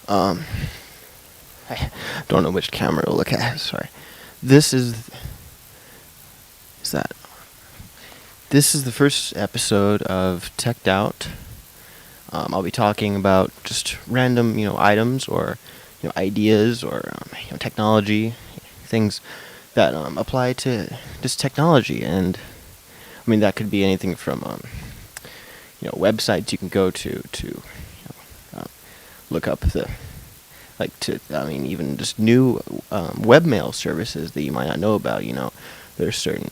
Um, I don't know which camera to look at. Sorry. This is that. This is the first episode of TECHED Out. I'll be talking about just random, items or ideas or technology, things that apply to just technology, and I mean that could be anything from websites you can go to look up even just new webmail services that you might not know about. There's certain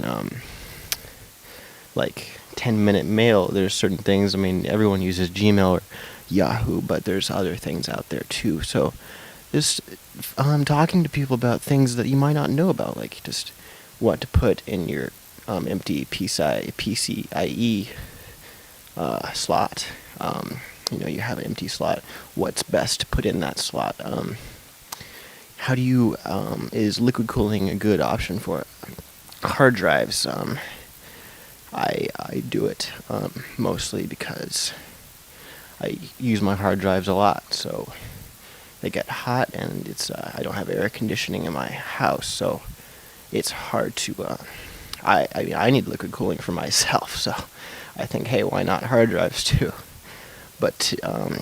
like 10-minute mail. There's certain things. I mean, everyone uses Gmail or Yahoo, but there's other things out there too. So just talking to people about things that you might not know about, like just what to put in your empty PCIe slot. You have an empty slot. What's best to put in that slot? How do you is liquid cooling a good option for hard drives? I do it mostly because I use my hard drives a lot, so they get hot, and it's I don't have air conditioning in my house, so it's hard to. I need liquid cooling for myself, so I think, hey, why not hard drives too? But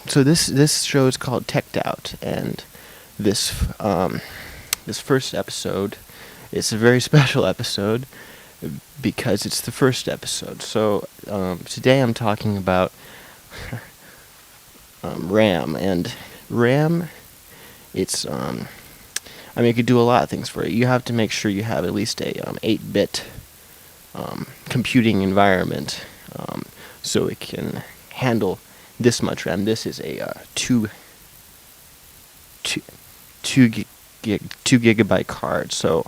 so this show is called TECHED Out, and this first episode is a very special episode because it's the first episode. So today I'm talking about RAM, and RAM. It's it could do a lot of things for you. You have to make sure you have at least a 8-bit computing environment, so it can handle this much RAM. This is a 2 gigabyte card. So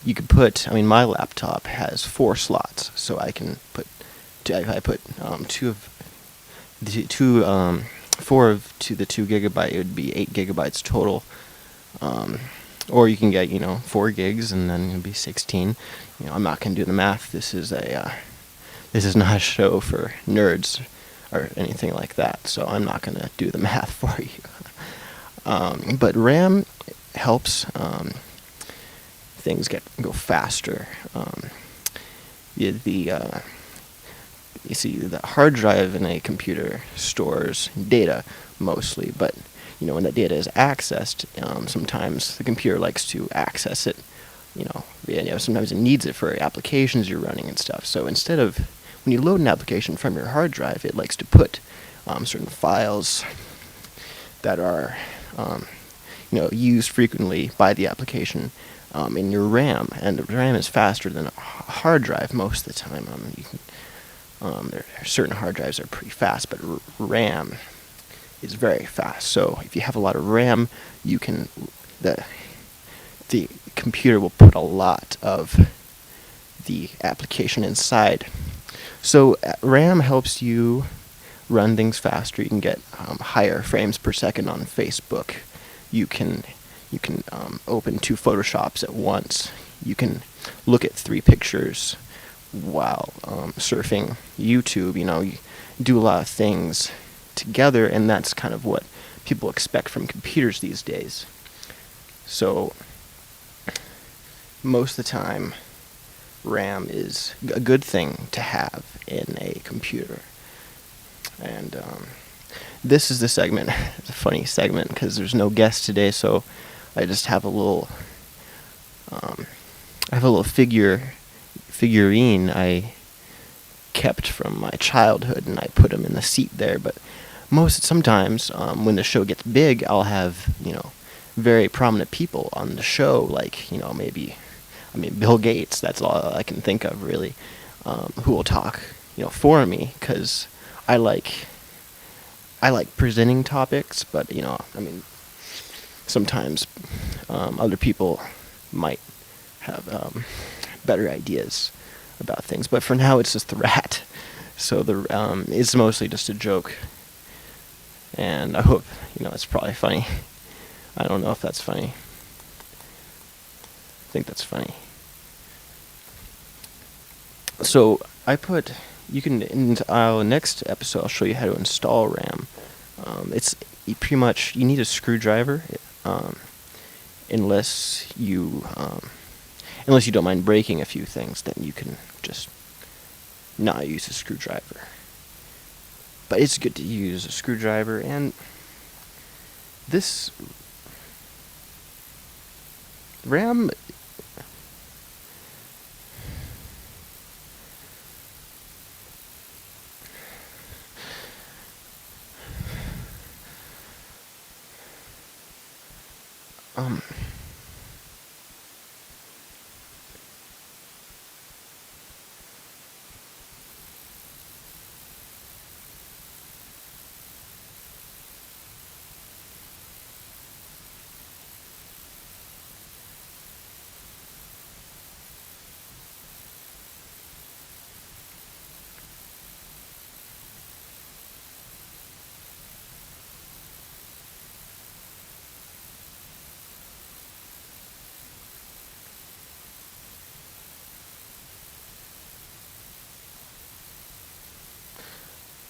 you could put. I mean, my laptop has 4 slots, so I can put. If I put 4 of the 2 gigabyte, it would be 8 gigabytes total. Or you can get 4 gigs, and then it'd be 16. I'm not gonna do the math. This is not a show for nerds or anything like that, so I'm not gonna do the math for you. But RAM helps things go faster. You see, the hard drive in a computer stores data mostly, but when that data is accessed, sometimes the computer likes to access it. Sometimes it needs it for applications you're running and stuff. So instead of when you load an application from your hard drive, it likes to put certain files that are used frequently by the application in your RAM, and RAM is faster than a hard drive most of the time. There are certain hard drives that are pretty fast, but RAM is very fast. So if you have a lot of RAM, the computer will put a lot of the application inside. So RAM helps you run things faster. You can get higher frames per second on Facebook. You can open 2 Photoshops at once. You can look at 3 pictures while surfing YouTube. You do a lot of things together, and that's kind of what people expect from computers these days. So most of the time, RAM is a good thing to have in a computer. And this is the segment. It's a funny segment because there's no guest today, so I just have a little figurine I kept from my childhood, and I put him in the seat there. But sometimes when the show gets big, I'll have very prominent people on the show, like Bill Gates. That's all I can think of really, who will talk for me, because I like presenting topics, but sometimes other people might have better ideas about things. But for now, it's just the rat. So it's mostly just a joke, and I hope it's probably funny. I don't know if that's funny. I think that's funny. So in our next episode, I'll show you how to install RAM. It's pretty much, you need a screwdriver, unless you don't mind breaking a few things, then you can just not use a screwdriver. But it's good to use a screwdriver, and this RAM,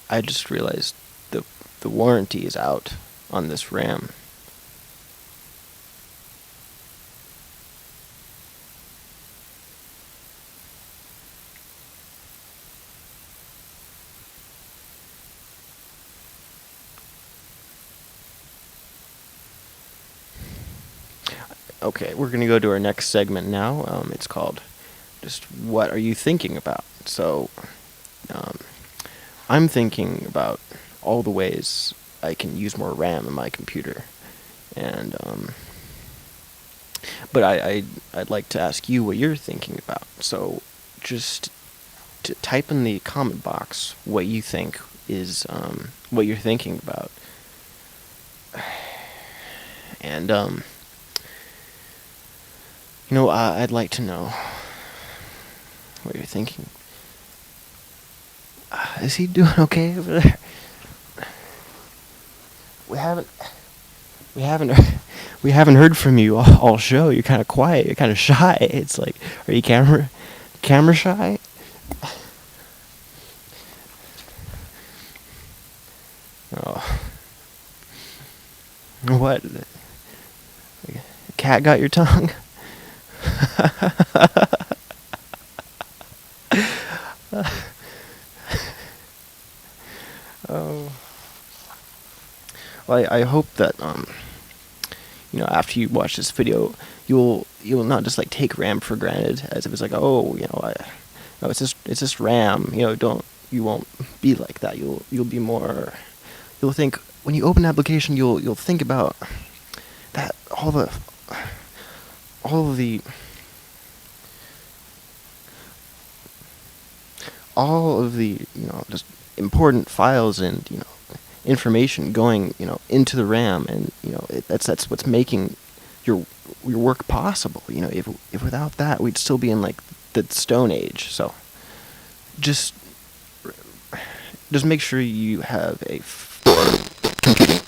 I just realized the warranty is out on this RAM. Okay, we're going to go to our next segment now. It's called just what are you thinking about? So, I'm thinking about all the ways I can use more RAM in my computer, and but I'd like to ask you what you're thinking about. So, just to type in the comment box what you think is what you're thinking about, and I'd like to know what you're thinking. Is he doing okay over there? We haven't heard from you all show. You're kind of quiet. You're kind of shy. It's like, are you camera shy? Oh, what? Cat got your tongue? Oh. Well, I hope that after you watch this video, you'll not just like take RAM for granted as if it's like, oh, no, it's just RAM. You won't be like that. You'll be more. You'll think when you open an application, you'll think about that all of the just important files and information going into the RAM, and that's what's making your work possible. If without that, we'd still be in like the Stone Age. So just make sure you have a computing